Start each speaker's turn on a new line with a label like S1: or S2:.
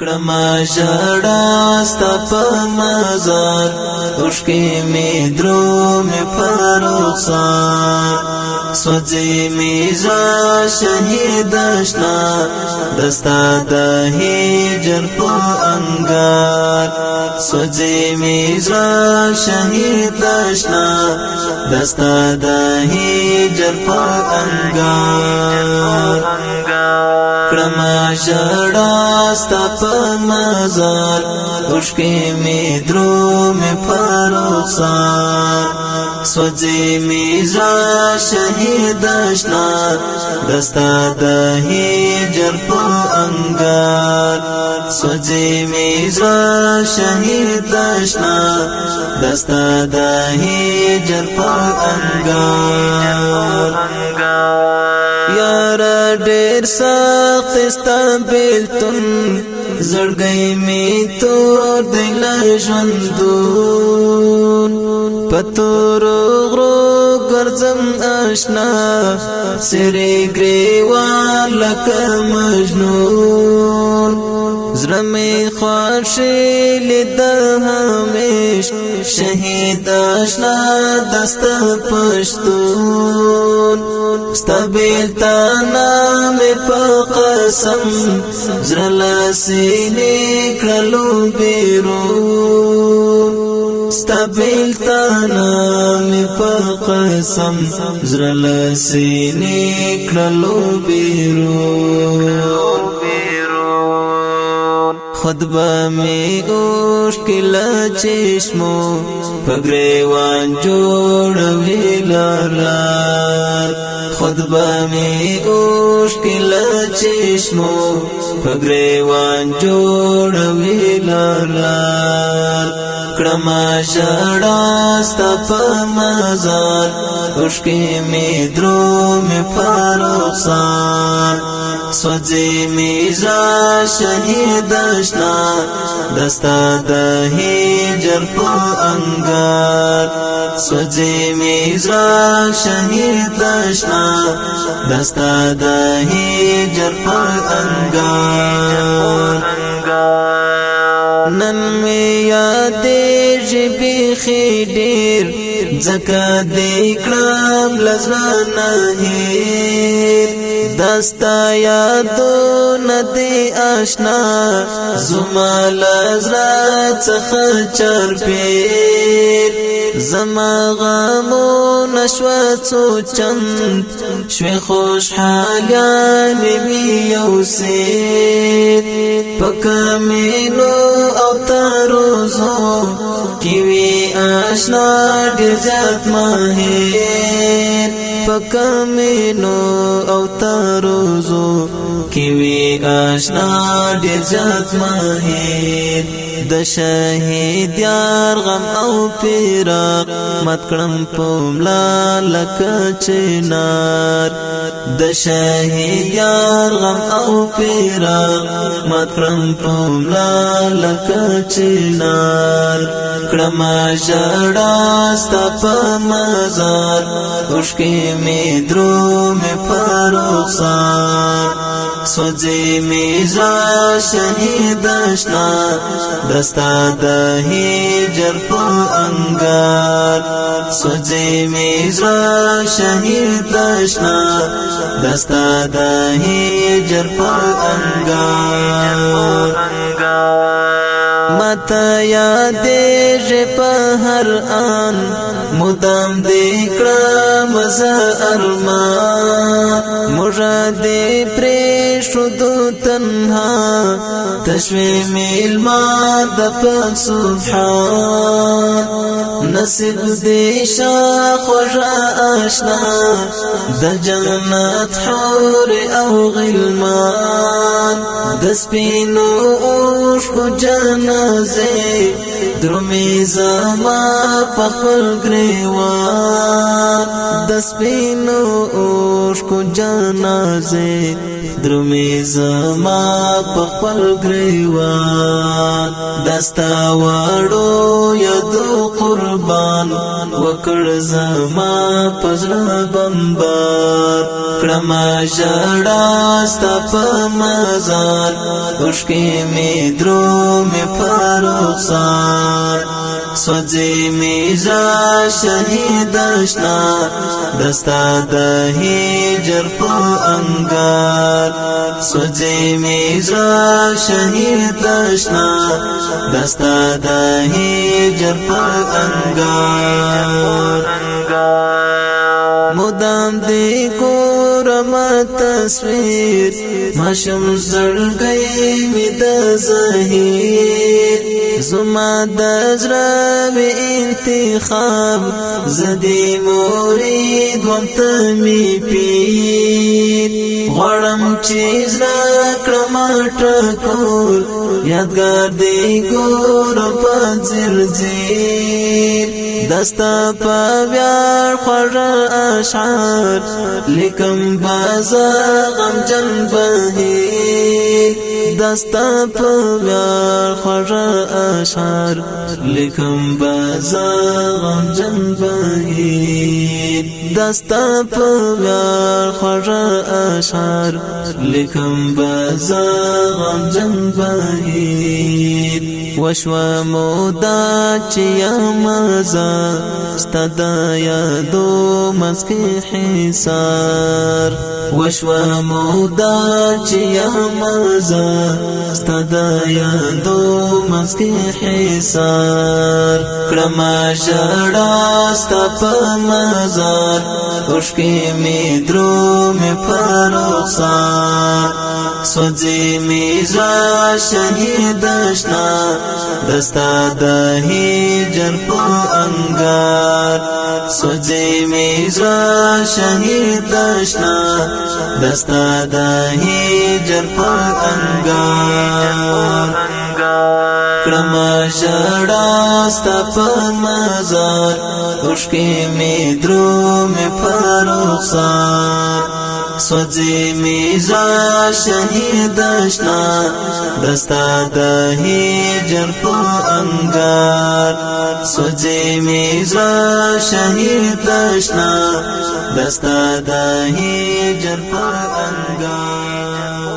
S1: کړما ژړا ستا په مزار اوښکې مې درومې په رخسار سوځي مې زړه شهید اشنا دستا د هجر په انګار سوځي مې زړه شهید اشنا دستا د هجر په انګار کړما ژړا ستا په مزار اوښکې مې درومې په رخسار سوځي مې زړه شهید اشنا دستا د هجر په انګار سوځي مې زړه شهید اشنا دستا د هجر په انګار یار ډېر سخت ستا بیلتون زړګی مې تور دی له ژوندون په تورو غرو ګرځم اشنا سرې ګریوان لکه مجنون زړه مې خوښي لیده همیش شهید اشنا دسته پښتون ستا بیلتانا مې په قسم زړه له سینې کړلو بیرون ستا بیلتانا مې په قسم زړه له سینې کړلو بیرون خطبه می اوښکې له چشمو په ګریوان جوړوي لار خطبه می اوښکې له چشمو په ګریوان جوړوي لار کړما ژړا ستا په مزار اوښکې مې درومې په رخسار سوځي مې زړه شهید اشنا دستا د هجر په انګار سوځي مې زړه شهید اشنا دستا د هجر په انګار نن مې یادېږي بیخي ډېر ځکه دې کړم له زړه نه هېر دستا یادونه دې اشنا زما له زړه څخه چرپېر زما غمونه شوه څو چند شوې خوشحالیانې مې یوسېد په کمینو او تروزو کې وي اشنا ډېر زیات ماهر په کمینو او تروزو کې وي اشنا ډېر زیات ماهر د شهید یار غم او فراق مات کړم په ملا لکه چنار د شهید یار غم او فراق مات کړم په ملا لکه چنار کړما ژړا ستا په مزار اوښکې مې درومې په رخسار سوځي مې زړه شهید اشنا دستا د هجر په انګار سوځي مې زړه شهید اشنا دستا د هجر په انګار ماته یادېږي په هر آن مدام دې کړم زه ارمان موږه دې پرېښودو تنها تشوي مېلمه د پاک سبحان نصیب دې شه خوږه اشنا د جنت حور او غلمان د سپینو اوښکو جنازه زه درومي زما پخپل گریوان د سپینو اوښکو جنازه درومي زما پخپل گریوان دستا وړو یادو قربان وکړ زما پزړه بمبار کړم ژړا ستا په مزار اوښکې مې درومي په رخسار سوځي مې زړه شهید اشنا دستا د هجر په انګار سوځي مې زړه شهید اشنا دستا د هجر په انګار مدام دی ګورم تصویر ماشم زړګی می د زهیر زما د زړه انتخاب زدي مرید وم ته می پیر غړم چې زړه کړم ټکور یادګار دی ګورم په زرزیر دستا په ویاړ خوږ اشعار لیکم بازا غمجن بهیر دستا په ویاړ خوږ اشعار لیکم بازا غمجن بهیر دستا په ویاړ خوږ اشعار لیکم بازا غمجن بهیر وشوا مودا چې یمزه ستاد یادو مسکی حصار وشوا مودا چې یمزه ستاد یادو مسکی حصار کړم ژړا ستا په مزار اوښکې مې درومي په رخسار سوځي مې زړه شهید اشنا دستا د هجر په انګار سوځي مې زړه شهید اشنا دستا د هجر په انګار کړم ژړا ستا په مزار اوښکې مې درومي په رخسار سوځي مې زړه شهید اشنا دستا د هجر په انګار سوځي مې زړه شهید اشنا دستا د هجر په انګار